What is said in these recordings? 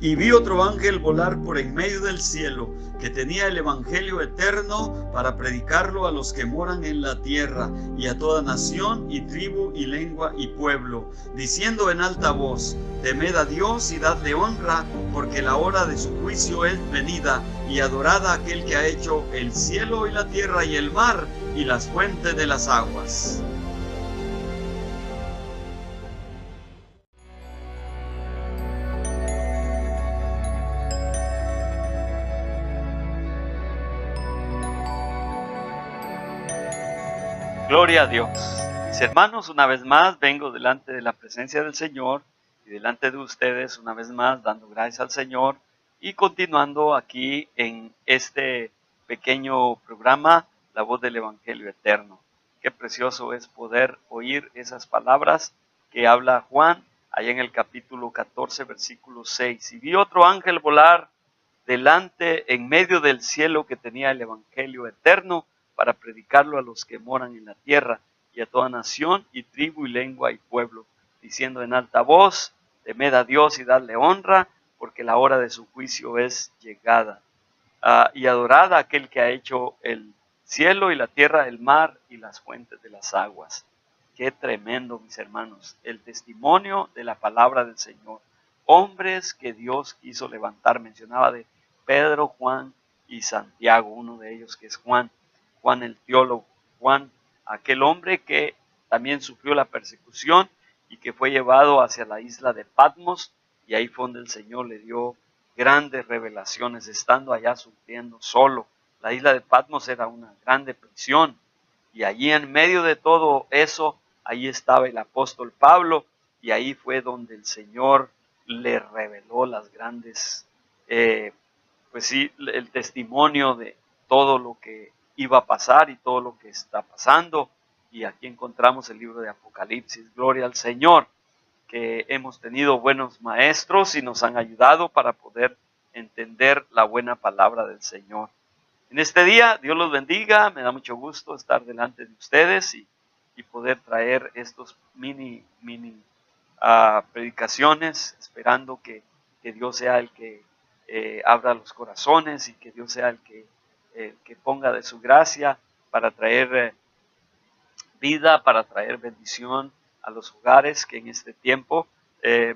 Y vi otro ángel volar por en medio del cielo, que tenía el evangelio eterno para predicarlo a los que moran en la tierra, y a toda nación, y tribu, y lengua, y pueblo, diciendo en alta voz: Temed a Dios y dadle honra, porque la hora de su juicio es venida, y adorad a aquel que ha hecho el cielo y la tierra y el mar, y las fuentes de las aguas. Gloria a Dios. Mis hermanos, una vez más vengo delante de la presencia del Señor y delante de ustedes una vez más dando gracias al Señor y continuando aquí en este pequeño programa, La Voz del Evangelio Eterno. Qué precioso es poder oír esas palabras que habla Juan allá en el capítulo 14, versículo 6. Y vi otro ángel volar delante en medio del cielo que tenía el Evangelio Eterno para predicarlo a los que moran en la tierra y a toda nación y tribu y lengua y pueblo, diciendo en alta voz: temed a Dios y dadle honra, porque la hora de su juicio es llegada. Y adorad a aquel que ha hecho el cielo y la tierra, el mar y las fuentes de las aguas. Qué tremendo, mis hermanos, el testimonio de la palabra del Señor. Hombres que Dios quiso levantar. Mencionaba de Pedro, Juan y Santiago, uno de ellos que es Juan el teólogo, Juan, aquel hombre que también sufrió la persecución y que fue llevado hacia la isla de Patmos, y ahí fue donde el Señor le dio grandes revelaciones, estando allá sufriendo solo. La isla de Patmos era una grande prisión, y allí en medio de todo eso, ahí estaba el apóstol Pablo, y ahí fue donde el Señor le reveló las grandes, pues sí, el testimonio de todo lo que iba a pasar y todo lo que está pasando. Y aquí encontramos el libro de Apocalipsis. Gloria al Señor, que hemos tenido buenos maestros y nos han ayudado para poder entender la buena palabra del Señor. En este día, Dios los bendiga. Me da mucho gusto estar delante de ustedes y poder traer estos mini predicaciones, esperando que Dios sea el que abra los corazones y que Dios sea el que ponga de su gracia para traer vida, para traer bendición a los hogares, que en este tiempo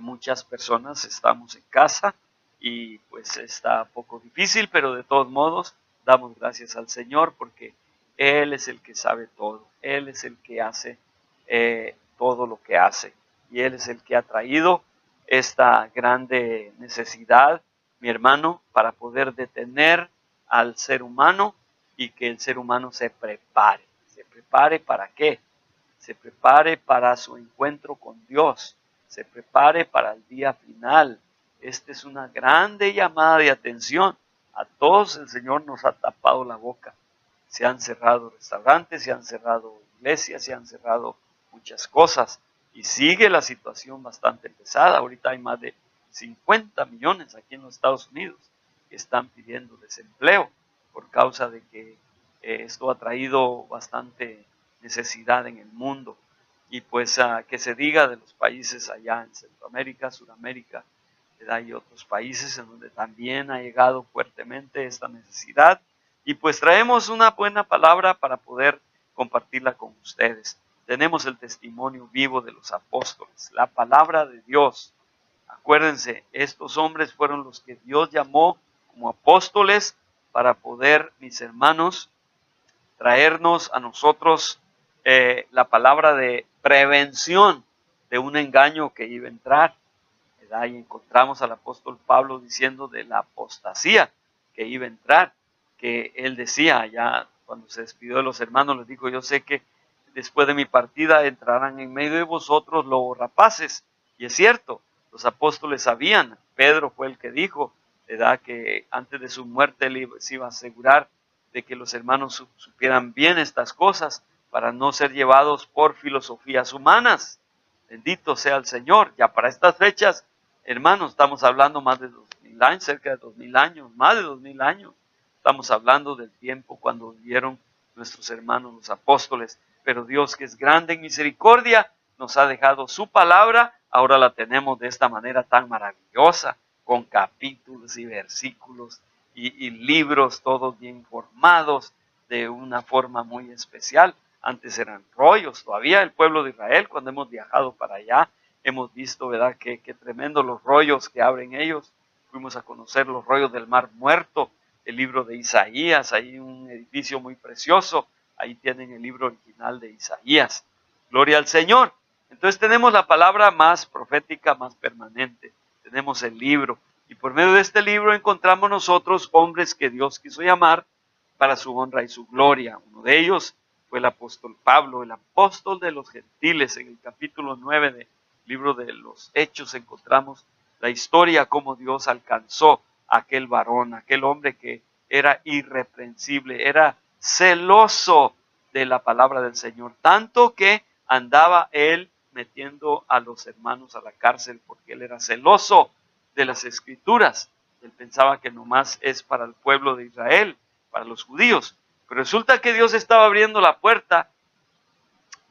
muchas personas estamos en casa y pues está un poco difícil, pero de todos modos damos gracias al Señor porque Él es el que sabe todo, Él es el que hace todo lo que hace, y Él es el que ha traído esta grande necesidad, mi hermano, para poder detener al ser humano y que el ser humano se prepare. ¿Se prepare para qué? Se prepare para su encuentro con Dios, se prepare para el día final. Esta es una grande llamada de atención. A todos el Señor nos ha tapado la boca. Se han cerrado restaurantes, se han cerrado iglesias, se han cerrado muchas cosas. Y sigue la situación bastante pesada. Ahorita hay más de 50 millones aquí en los Estados Unidos que están pidiendo desempleo por causa de que esto ha traído bastante necesidad en el mundo. Y pues que se diga de los países allá en Centroamérica, Sudamérica, hay otros países en donde también ha llegado fuertemente esta necesidad. Y pues traemos una buena palabra para poder compartirla con ustedes. Tenemos el testimonio vivo de los apóstoles, la palabra de Dios. Acuérdense, estos hombres fueron los que Dios llamó como apóstoles para poder, mis hermanos, traernos a nosotros la palabra de prevención de un engaño que iba a entrar. Y encontramos al apóstol Pablo diciendo de la apostasía que iba a entrar, que él decía ya cuando se despidió de los hermanos, les dijo: yo sé que después de mi partida entrarán en medio de vosotros lobos rapaces. Y es cierto, los apóstoles sabían. Pedro fue el que dijo, ¿verdad?, que antes de su muerte él se iba a asegurar de que los hermanos supieran bien estas cosas para no ser llevados por filosofías humanas. Bendito sea el Señor. Ya para estas fechas, hermanos, estamos hablando más de 2000 años, cerca de 2000 años, más de 2000 años. Estamos hablando del tiempo cuando vivieron nuestros hermanos los apóstoles. Pero Dios, que es grande en misericordia, nos ha dejado su palabra. Ahora la tenemos de esta manera tan maravillosa. con capítulos y versículos y libros todos bien formados de una forma muy especial. Antes eran rollos, todavía el pueblo de Israel, cuando hemos viajado para allá, hemos visto, ¿verdad?, qué tremendo los rollos que abren ellos. Fuimos a conocer los rollos del Mar Muerto, el libro de Isaías, hay un edificio muy precioso, ahí tienen el libro original de Isaías. Gloria al Señor. Entonces tenemos la palabra más profética, más permanente. Tenemos el libro. Y por medio de este libro encontramos nosotros hombres que Dios quiso llamar para su honra y su gloria. Uno de ellos fue el apóstol Pablo, el apóstol de los gentiles. En el capítulo 9 del libro de los Hechos encontramos la historia cómo Dios alcanzó a aquel varón, aquel hombre que era irreprensible, era celoso de la palabra del Señor, tanto que andaba él metiendo a los hermanos a la cárcel porque él era celoso de las escrituras. Él pensaba que nomás es para el pueblo de Israel, para los judíos. Pero resulta que Dios estaba abriendo la puerta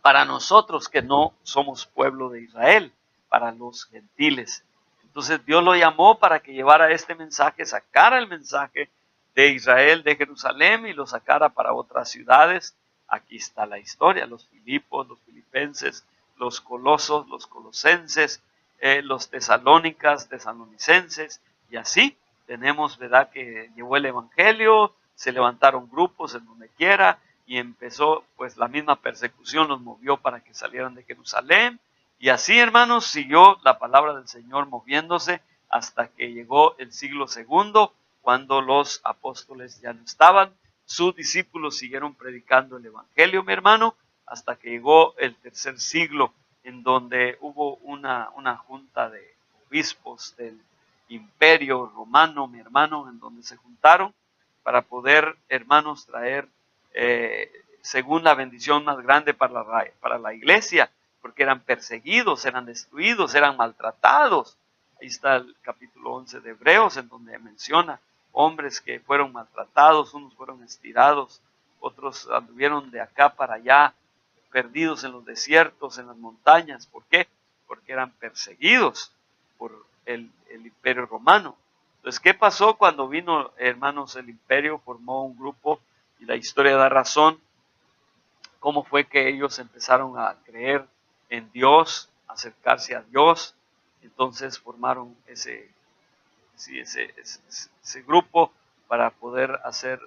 para nosotros que no somos pueblo de Israel, para los gentiles. Entonces Dios lo llamó para que llevara este mensaje, sacara el mensaje de Israel, de Jerusalén, y lo sacara para otras ciudades. Aquí está la historia: los Filipos, los filipenses, los colosos, los colosenses, los tesalónicas, tesalonicenses, y así tenemos, ¿verdad?, que llevó el evangelio, se levantaron grupos en donde quiera, y empezó, pues la misma persecución los movió para que salieran de Jerusalén, y así, hermanos, siguió la palabra del Señor moviéndose hasta que llegó el siglo segundo, cuando los apóstoles ya no estaban. Sus discípulos siguieron predicando el evangelio, mi hermano, hasta que llegó el tercer siglo, en donde hubo una junta de obispos del imperio romano, mi hermano, en donde se juntaron para poder, hermanos, traer según la bendición más grande para la iglesia, porque eran perseguidos, eran destruidos, eran maltratados. Ahí está el capítulo 11 de Hebreos, en donde menciona hombres que fueron maltratados, unos fueron estirados, otros anduvieron de acá para allá, perdidos en los desiertos, en las montañas. ¿Por qué? Porque eran perseguidos por el imperio romano. Entonces, ¿qué pasó cuando vino, hermanos, el imperio? Formó un grupo, y la historia da razón, cómo fue que ellos empezaron a creer en Dios, acercarse a Dios. Entonces formaron ese grupo para poder hacer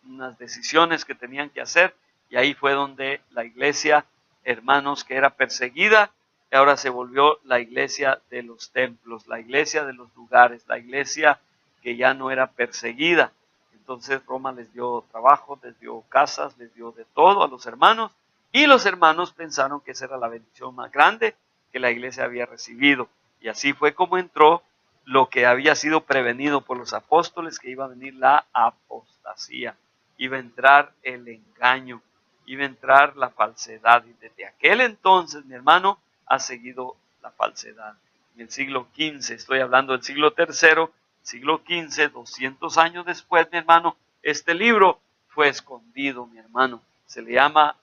unas decisiones que tenían que hacer, y ahí fue donde la iglesia, hermanos, que era perseguida, ahora se volvió la iglesia de los templos, la iglesia de los lugares, la iglesia que ya no era perseguida. Entonces Roma les dio trabajo, les dio casas, les dio de todo a los hermanos, y los hermanos pensaron que esa era la bendición más grande que la iglesia había recibido, y así fue como entró lo que había sido prevenido por los apóstoles, que iba a venir la apostasía, iba a entrar el engaño, iba a entrar la falsedad, y desde aquel entonces, mi hermano, ha seguido la falsedad. En el siglo XV, estoy hablando del siglo tercero, siglo XV, 200 años después, mi hermano, este libro fue escondido, mi hermano. Se le llama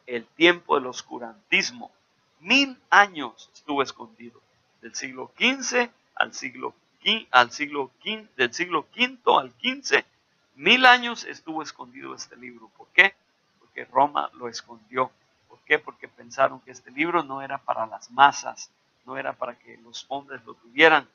el tiempo del oscurantismo. 1000 años estuvo escondido, del siglo XV al siglo del siglo V al XV. 1000 años estuvo escondido este libro. ¿Por qué? Porque Roma lo escondió. ¿Por qué? Porque pensaron que este libro no era para las masas, no era para que los hombres lo tuvieran.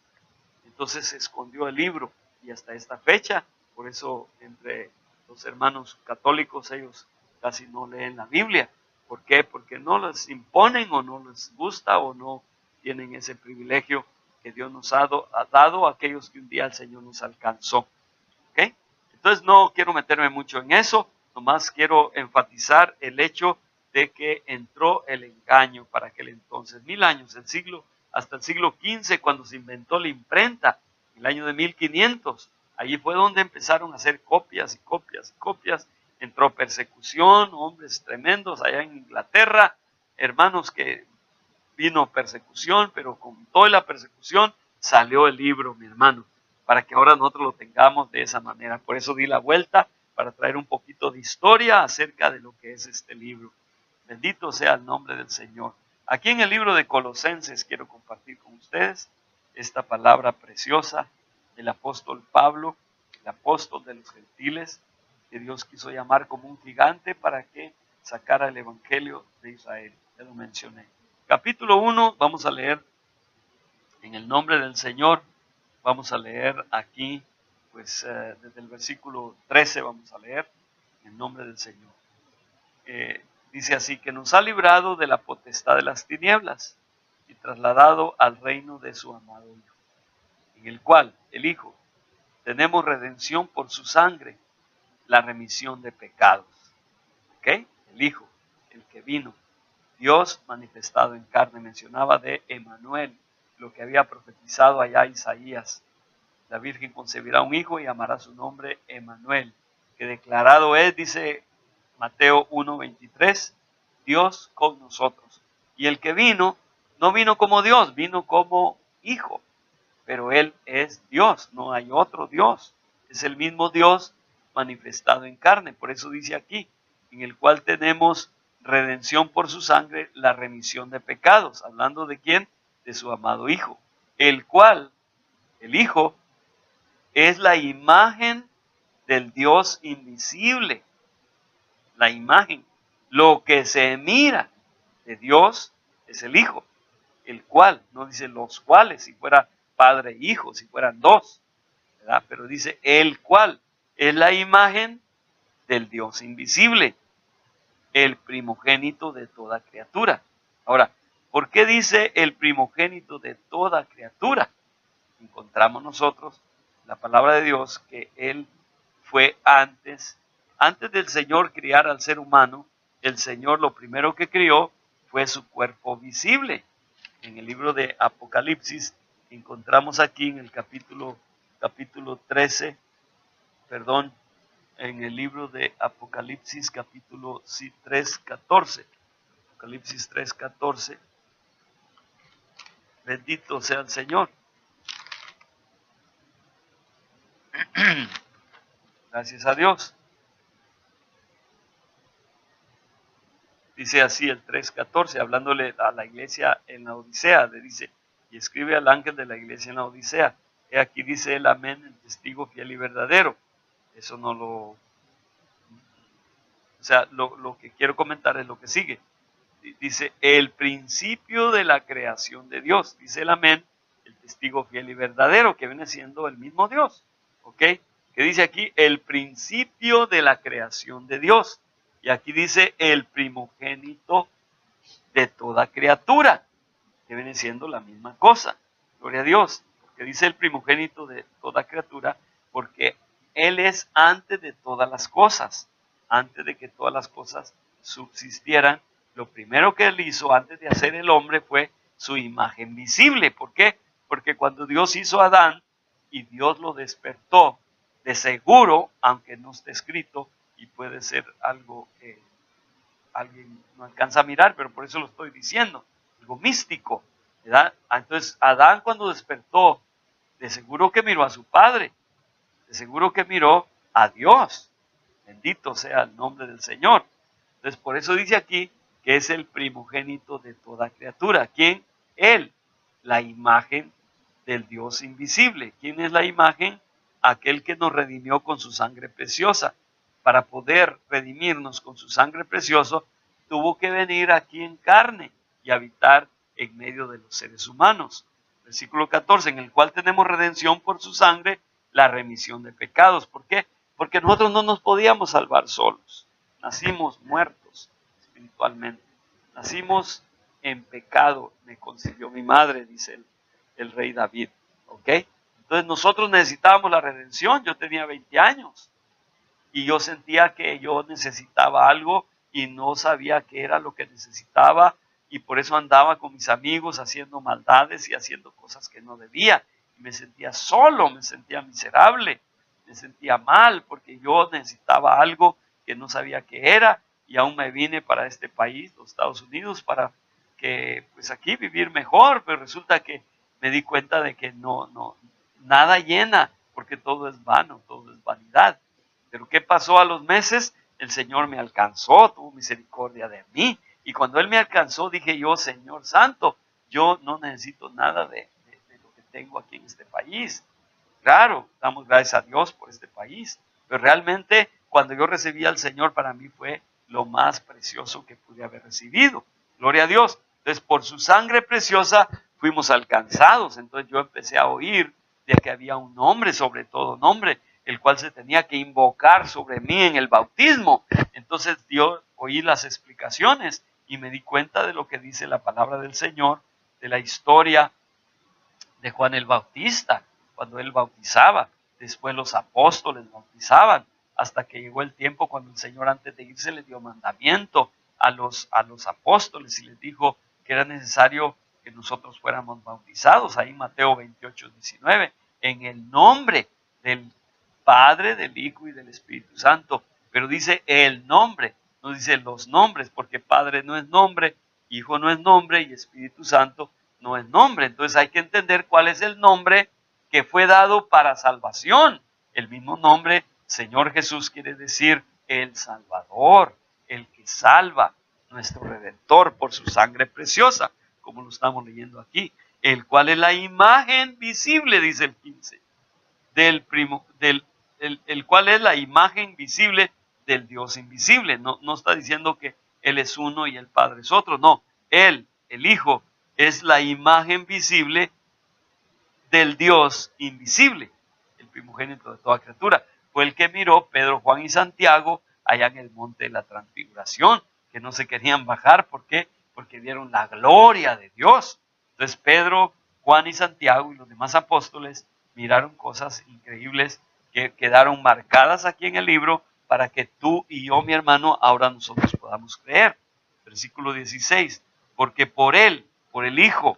Entonces se escondió el libro, y hasta esta fecha, por eso entre los hermanos católicos ellos casi no leen la Biblia. ¿Por qué? Porque no les imponen, o no les gusta, o no tienen ese privilegio que Dios nos ha dado a aquellos que un día el Señor nos alcanzó. ¿Okay? Entonces no quiero meterme mucho en eso, nomás quiero enfatizar el hecho de que entró el engaño para aquel entonces. 1000 años, hasta el siglo XV, cuando se inventó la imprenta, el año de 1500. Allí fue donde empezaron a hacer copias y copias y copias. Entró persecución, hombres tremendos allá en Inglaterra, hermanos, que vino persecución, pero con toda la persecución salió el libro, mi hermano, para que ahora nosotros lo tengamos de esa manera. Por eso di la vuelta, para traer un poquito de historia acerca de lo que es este libro. Bendito sea el nombre del Señor. Aquí en el libro de Colosenses quiero compartir con ustedes esta palabra preciosa del apóstol Pablo, el apóstol de los gentiles, que Dios quiso llamar como un gigante para que sacara el evangelio de Israel. Ya lo mencioné. Capítulo 1, vamos a leer en el nombre del Señor. Vamos a leer aquí, pues desde el versículo 13 vamos a leer en el nombre del Señor. Dice así, que nos ha librado de la potestad de las tinieblas y trasladado al reino de su amado Hijo, en el cual, el Hijo, tenemos redención por su sangre, la remisión de pecados. ¿Ok? El Hijo, el que vino, Dios manifestado en carne, mencionaba de Emanuel, lo que había profetizado allá Isaías. La Virgen concebirá un hijo y llamará su nombre Emanuel, que declarado es, dice Mateo 1:23, Dios con nosotros. Y el que vino, no vino como Dios, vino como hijo, pero Él es Dios, no hay otro Dios. Es el mismo Dios manifestado en carne. Por eso dice aquí, en el cual tenemos redención por su sangre, la remisión de pecados. Hablando de quién? De su amado Hijo, el cual, el Hijo, es la imagen del Dios invisible, la imagen. Lo que se mira de Dios es el Hijo, el cual, no dice los cuales, si fuera padre e hijo, si fueran dos, ¿verdad? Pero dice el cual es la imagen del Dios invisible, el primogénito de toda criatura. Ahora, ¿por qué dice el primogénito de toda criatura? Encontramos nosotros la palabra de Dios que Él fue antes del Señor criar al ser humano, el Señor lo primero que crió fue su cuerpo visible. En el libro de Apocalipsis encontramos aquí en el capítulo 13, perdón, en el libro de Apocalipsis capítulo 3, 14. Apocalipsis 3, 14. Bendito sea el Señor. Gracias a Dios. Dice así el 3:14, hablándole a la iglesia en la Odisea, le dice, y escribe al ángel de la iglesia en la Odisea. He aquí dice el amén, el testigo fiel y verdadero. Eso no lo, o sea, lo que quiero comentar es lo que sigue. Dice, el principio de la creación de Dios. Dice el amén, el testigo fiel y verdadero, que viene siendo el mismo Dios. ¿Ok? Que dice aquí, el principio de la creación de Dios. Y aquí dice, el primogénito de toda criatura, que viene siendo la misma cosa. Gloria a Dios, porque dice el primogénito de toda criatura, porque Él es antes de todas las cosas, antes de que todas las cosas subsistieran. Lo primero que Él hizo antes de hacer el hombre fue su imagen visible. ¿Por qué? Porque cuando Dios hizo a Adán y Dios lo despertó, de seguro, aunque no esté escrito, y puede ser algo que alguien no alcanza a mirar, pero por eso lo estoy diciendo, algo místico, ¿verdad? Entonces, Adán cuando despertó, de seguro que miró a su padre, de seguro que miró a Dios, bendito sea el nombre del Señor. Entonces, por eso dice aquí que es el primogénito de toda criatura. ¿Quién? Él, la imagen del Dios invisible. ¿Quién es la imagen? Aquel que nos redimió con su sangre preciosa. Para poder redimirnos con su sangre preciosa, tuvo que venir aquí en carne y habitar en medio de los seres humanos. Versículo 14, en el cual tenemos redención por su sangre, la remisión de pecados. ¿Por qué? Porque nosotros no nos podíamos salvar solos. Nacimos muertos espiritualmente. Nacimos en pecado, me concibió mi madre, dice el rey David. ¿Ok? Entonces nosotros necesitábamos la redención. Yo tenía 20 años y yo sentía que yo necesitaba algo y no sabía qué era lo que necesitaba, y por eso andaba con mis amigos haciendo maldades y haciendo cosas que no debía. Y me sentía solo, me sentía miserable, me sentía mal porque yo necesitaba algo que no sabía qué era, y aún me vine para este país, los Estados Unidos, para que pues aquí vivir mejor, pero resulta que me di cuenta de que nada llena, porque todo es vano, todo es vanidad. Pero ¿qué pasó a los meses? El Señor me alcanzó, tuvo misericordia de mí. Y cuando Él me alcanzó, dije yo, Señor Santo, yo no necesito nada de lo que tengo aquí en este país. Claro, damos gracias a Dios por este país, pero realmente cuando yo recibí al Señor, para mí fue lo más precioso que pude haber recibido. Gloria a Dios. Entonces, por su sangre preciosa fuimos alcanzados. Entonces yo empecé a oír de que había un nombre sobre todo nombre, el cual se tenía que invocar sobre mí en el bautismo. Entonces oí las explicaciones y me di cuenta de lo que dice la palabra del Señor, de la historia de Juan el Bautista, cuando él bautizaba. Después los apóstoles bautizaban, hasta que llegó el tiempo cuando el Señor, antes de irse, le dio mandamiento a los apóstoles y les dijo que era necesario que nosotros fuéramos bautizados. Ahí Mateo 28:19, en el nombre del Padre, del Hijo y del Espíritu Santo. Pero dice el nombre, no dice los nombres, porque Padre no es nombre, Hijo no es nombre y Espíritu Santo no es nombre. Entonces hay que entender cuál es el nombre que fue dado para salvación. El mismo nombre, Señor Jesús, quiere decir el Salvador, el que salva, nuestro Redentor por su sangre preciosa, como lo estamos leyendo aquí, el cual es la imagen visible, dice el 15, el cual es la imagen visible del Dios invisible. No está diciendo que Él es uno y el Padre es otro, no. Él, el Hijo, es la imagen visible del Dios invisible, el primogénito de toda criatura. Fue el que miró Pedro, Juan y Santiago allá en el monte de la transfiguración, que no se querían bajar. ¿Por qué? Porque vieron la gloria de Dios. Entonces Pedro, Juan y Santiago y los demás apóstoles miraron cosas increíbles que quedaron marcadas aquí en el libro para que tú y yo, mi hermano, ahora nosotros podamos creer. Versículo 16, porque por él, por el Hijo,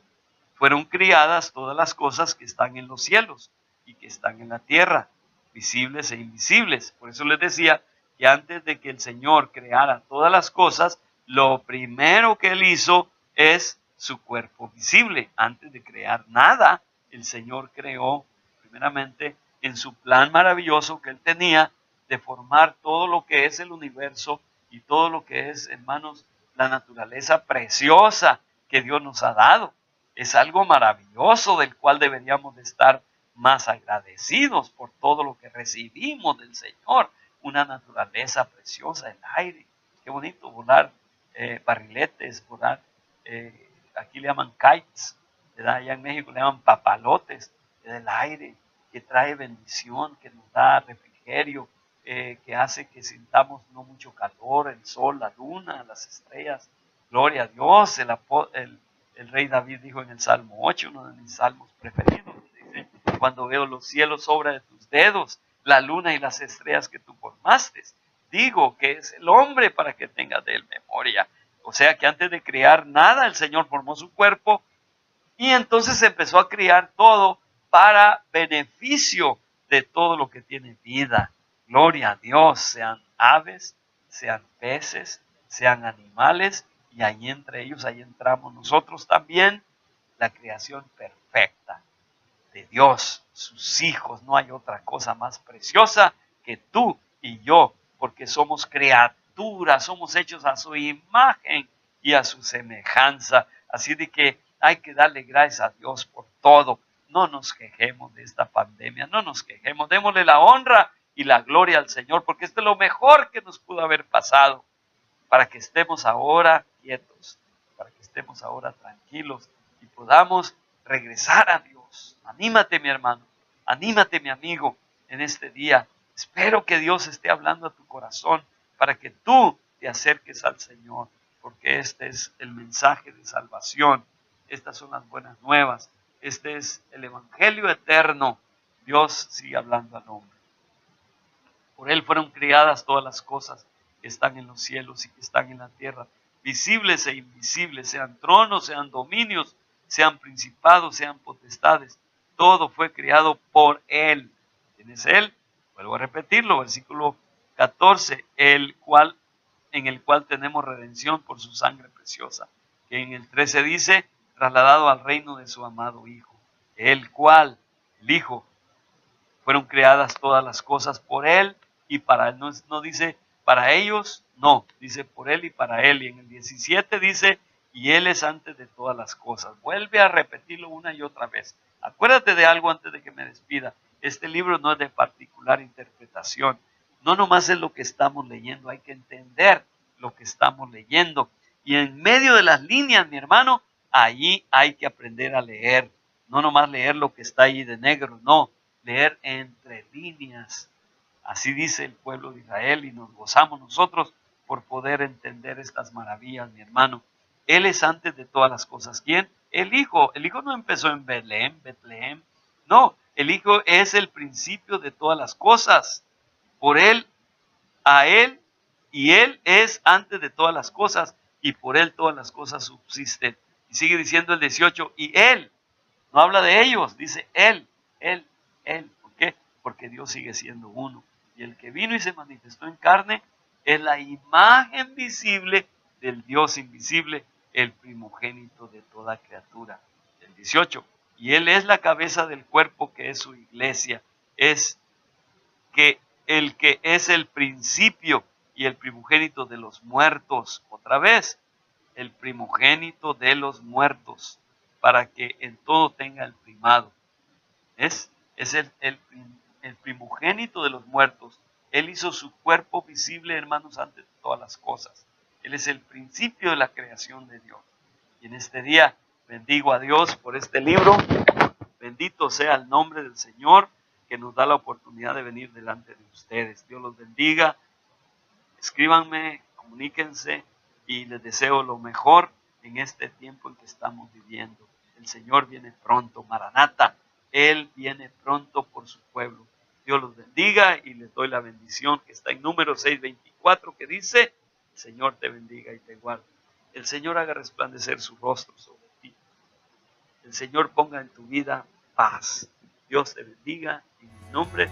fueron criadas todas las cosas que están en los cielos y que están en la tierra, visibles e invisibles. Por eso les decía que antes de que el Señor creara todas las cosas, lo primero que Él hizo es su cuerpo visible. Antes de crear nada, el Señor creó primeramente en su plan maravilloso que Él tenía de formar todo lo que es el universo y todo lo que es, hermanos, la naturaleza preciosa que Dios nos ha dado. Es algo maravilloso del cual deberíamos de estar más agradecidos por todo lo que recibimos del Señor. Una naturaleza preciosa, el aire. Qué bonito volar barriletes, volar, aquí le llaman kites, ¿verdad? Allá en México le llaman papalotes, el aire que trae bendición, que nos da refrigerio, que hace que sintamos no mucho calor, el sol, la luna, las estrellas. Gloria a Dios. El rey David dijo en el Salmo 8, uno de mis salmos preferidos, dice: cuando veo los cielos obra de tus dedos, la luna y las estrellas que tú formaste, digo que es el hombre para que tenga de él memoria. O sea que antes de crear nada, el Señor formó su cuerpo y entonces empezó a crear todo para beneficio de todo lo que tiene vida. Gloria a Dios, sean aves, sean peces, sean animales, y ahí entre ellos, ahí entramos nosotros también, la creación perfecta de Dios, sus hijos. No hay otra cosa más preciosa que tú y yo, porque somos criaturas, somos hechos a su imagen y a su semejanza. Así de que hay que darle gracias a Dios por todo. No nos quejemos de esta pandemia, no nos quejemos, démosle la honra y la gloria al Señor, porque esto es lo mejor que nos pudo haber pasado, para que estemos ahora quietos, para que estemos ahora tranquilos y podamos regresar a Dios. Anímate, mi hermano, anímate, mi amigo, en este día. Espero que Dios esté hablando a tu corazón para que tú te acerques al Señor, porque este es el mensaje de salvación. Estas son las buenas nuevas. Este es el evangelio eterno. Dios sigue hablando al hombre. Por él fueron criadas todas las cosas que están en los cielos y que están en la tierra, visibles e invisibles, sean tronos, sean dominios, sean principados, sean potestades. Todo fue creado por él. ¿Quién es él? Vuelvo a repetirlo, versículo 14, en el cual tenemos redención por su sangre preciosa, que en el 13 dice, trasladado al reino de su amado Hijo, el cual, el Hijo, fueron creadas todas las cosas por él y para él. No dice para ellos, no, dice por él y para él. Y en el 17 dice, y él es antes de todas las cosas. Vuelve a repetirlo una y otra vez. Acuérdate de algo antes de que me despida. Este libro no es de particular interpretación. No nomás es lo que estamos leyendo, hay que entender lo que estamos leyendo. Y en medio de las líneas, mi hermano, allí hay que aprender a leer. No nomás leer lo que está ahí de negro, no, leer entre líneas. Así dice el pueblo de Israel y nos gozamos nosotros por poder entender estas maravillas, mi hermano. Él es antes de todas las cosas. ¿Quién? El Hijo. El Hijo no empezó en Betlehem. No, el Hijo es el principio de todas las cosas. Por Él, a Él, y Él es antes de todas las cosas, y por Él todas las cosas subsisten. Y sigue diciendo el 18, y Él, no habla de ellos, dice Él, Él. ¿Por qué? Porque Dios sigue siendo uno. Y el que vino y se manifestó en carne es la imagen visible del Dios invisible, el primogénito de toda criatura. El 18. Y Él es la cabeza del cuerpo que es su iglesia. Es que el que es el principio y el primogénito de los muertos. Otra vez, el primogénito de los muertos, para que en todo tenga el primado. Es el primogénito de los muertos. Él hizo su cuerpo visible, hermanos, antes de todas las cosas. Él es el principio de la creación de Dios. Y en este día bendigo a Dios por este libro. Bendito sea el nombre del Señor que nos da la oportunidad de venir delante de ustedes. Dios los bendiga. Escríbanme, comuníquense y les deseo lo mejor en este tiempo en que estamos viviendo. El Señor viene pronto, Maranata. Él viene pronto por su pueblo. Dios los bendiga y les doy la bendición que está en Números 6:24 que dice, el Señor te bendiga y te guarde. El Señor haga resplandecer su rostro sobre ti. El Señor ponga en tu vida paz. Dios te bendiga en el nombre